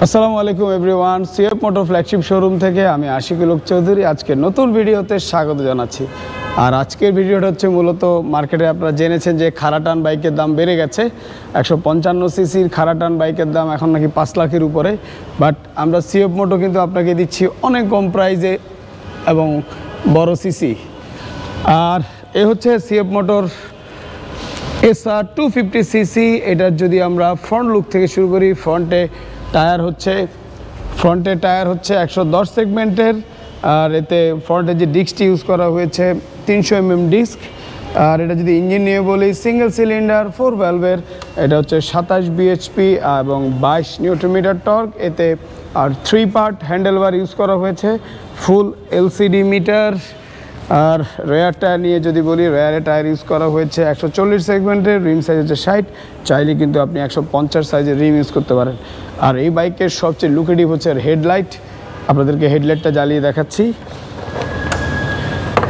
আসসালামু আলাইকুম everyone, CF motor flagship showroom থেকে আমি আশিকুল হক চৌধুরী আজকে নতুন ভিডিওতে স্বাগত জানাচ্ছি। আর আজকের ভিডিওটা হচ্ছে মূলত মার্কেটে আপনারা জেনেছেন যে খারাটান বাইকের দাম বেড়ে গেছে। 155 সিসির খারাটান বাইকের দাম এখন নাকি 5 লাখের উপরে, বাট আমরা সিএফ মোটর কিন্তু আপনাকে দিচ্ছি অনেক কম প্রাইজে এবং বড় সিসি। আর এ হচ্ছে সিএফ মোটর এসআর 250 সিসি। এটার যদি আমরা ফ্রন্ট লুক থেকে শুরু করি, ফ্রন্টে টায়ার হচ্ছে 110 সেগমেন্টের। আর এতে ফ্রন্টে যে ডিস্কটি ইউজ করা হয়েছে 300 mm ডিস্ক। আর এটা যদি ইঞ্জিন নিয়ে বলি, সিঙ্গেল সিলিন্ডার 4 ভ্যালভের, এটা হচ্ছে 27 bhp এবং 22 নিউটন টর্ক এতে। আর 3 পার্ট হ্যান্ডেলবার ইউজ করা হয়েছে, ফুল এলসিডি মিটার। আর রেয়ার টায়ার নিয়ে যদি বলি, রেয়ারে টায়ার ইউজ করা হয়েছে 140 সেগমেন্টের, রিম সাইজ হচ্ছে 60। চাইলে কিন্তু আপনি 150 সাইজের রিম ইউজ করতে পারেন। আর এই বাইকের সবচেয়ে লুকেটিভ হচ্ছে হেডলাইট। আপনাদেরকে হেডলাইটটা জ্বালিয়ে দেখাচ্ছি।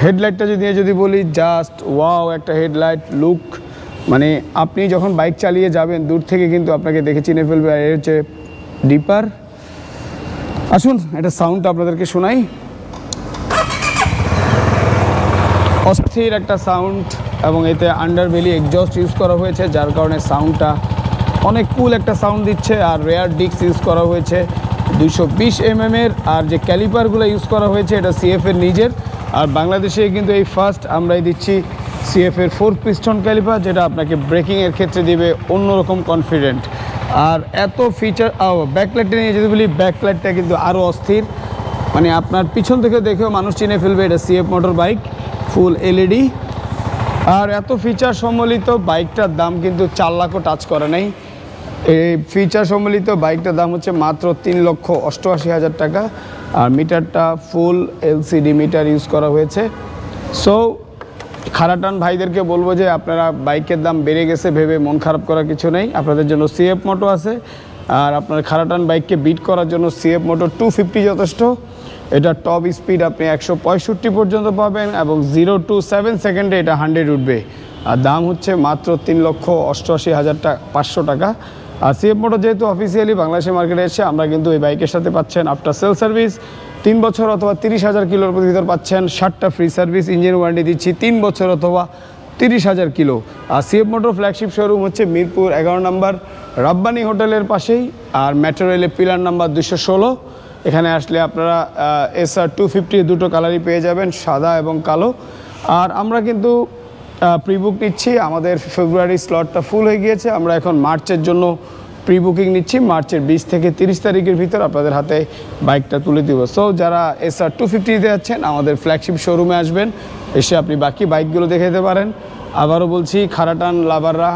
হেডলাইটটা যদি বলি, জাস্ট ওয়াও একটা হেডলাইট লুক। মানে আপনি যখন বাইক চালিয়ে যাবেন দূর থেকে কিন্তু আপনাকে দেখে চিনে ফেলবে। আর এর হচ্ছে ডিপার। আসুন এটা সাউন্ডটা আপনাদেরকে শোনাই। অস্থির একটা সাউন্ড, এবং এতে আন্ডারবেলি এক্সজস্ট ইউজ করা হয়েছে, যার কারণে সাউন্ডটা অনেক কুল একটা সাউন্ড দিচ্ছে। আর রেয়ার ডিস্ক ইউজ করা হয়েছে 220 mm এর। আর যে ক্যালিপারগুলো ইউজ করা হয়েছে এটা সিএফের নিজের। আর বাংলাদেশে কিন্তু এই ফার্স্ট আমরাই দিচ্ছি সিএফের 4 পিস্টন ক্যালিপার, যেটা আপনাকে ব্রেকিংয়ের ক্ষেত্রে দিবে অন্যরকম কনফিডেন্ট। আর এত ফিচার। ব্যাকলাইটটা নিয়ে যদি বলি, ব্যাকলাইটটা কিন্তু আরও অস্থির। মানে আপনার পিছন থেকে দেখেও মানুষ চিনে ফেলবে এটা CF motor bike, full LED. আর এত ফিচার সম্বলিত বাইকটার দাম কিন্তু 4 লাখও টাচ করে নাই। এই ফিচার সম্বলিত বাইকটার দাম হচ্ছে মাত্র 3,88,000 টাকা। আর মিটারটা ফুল এলসিডি মিটার ইউজ করা হয়েছে। সো খারাটান ভাইদেরকে বলবো যে আপনারা বাইকের দাম বেড়ে গেছে ভেবে মন খারাপ করার কিছু নেই, আপনাদের জন্য সিএফ মোটর আছে। আর আপনার খারাটান বাইককে বিট করার জন্য সিএফ মোটর 250 যথেষ্ট। এটা টপ স্পিড আপনি 165 পর্যন্ত পাবেন, এবং 0 to 7 সেকেন্ডে এটা 100 উঠবে। আর দাম হচ্ছে মাত্র 3,88,500 টাকা। আর সিএফ মোটর যেহেতু অফিসিয়ালি বাংলাদেশের মার্কেটে এসে, আমরা কিন্তু এই বাইকের সাথে পাচ্ছেন আফটার সেল সার্ভিস 3 বছর অথবা 30,000 কিলোর ভিতর পাচ্ছেন 60টা ফ্রি সার্ভিস। ইঞ্জিন ওয়ারেন্টি দিচ্ছি 3 বছর অথবা 30,000 কিলো। আর সিএফ মোটর ফ্ল্যাগশিপ শোরুম হচ্ছে মিরপুর 11 নম্বর রাব্বানি হোটেলের পাশেই। আর মেট্রো রেলের পিলার নাম্বার 216। এখানে আসলে আপনারা এসআর 250 দুটো কালারই পেয়ে যাবেন, সাদা এবং কালো। আর আমরা কিন্তু প্রিবুক নিচ্ছি, আমাদের ফেব্রুয়ারি স্লটটা ফুল হয়ে গিয়েছে। আমরা এখন মার্চের জন্য প্রিবুকিং নিচ্ছি। মার্চের 20 থেকে 30 তারিখের ভিতর আপনাদের হাতে বাইকটা তুলে দিব। সো যারা এসআর 250 দিতে যাচ্ছেন, আমাদের ফ্ল্যাগশিপ শোরুমে আসবেন, এসে আপনি বাকি বাইকগুলো দেখে যেতে পারেন। আবারও বলছি, খারাটান লাভাররা,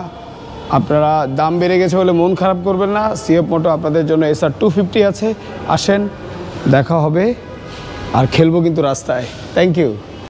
আপনারা দাম বেড়ে গেছে বলে মন খারাপ করবেন না। সিএফ মোটর আপনাদের জন্য এসআর 250 আছে, আসেন, দেখা হবে। আর খেলবো কিন্তু রাস্তায়। Thank you.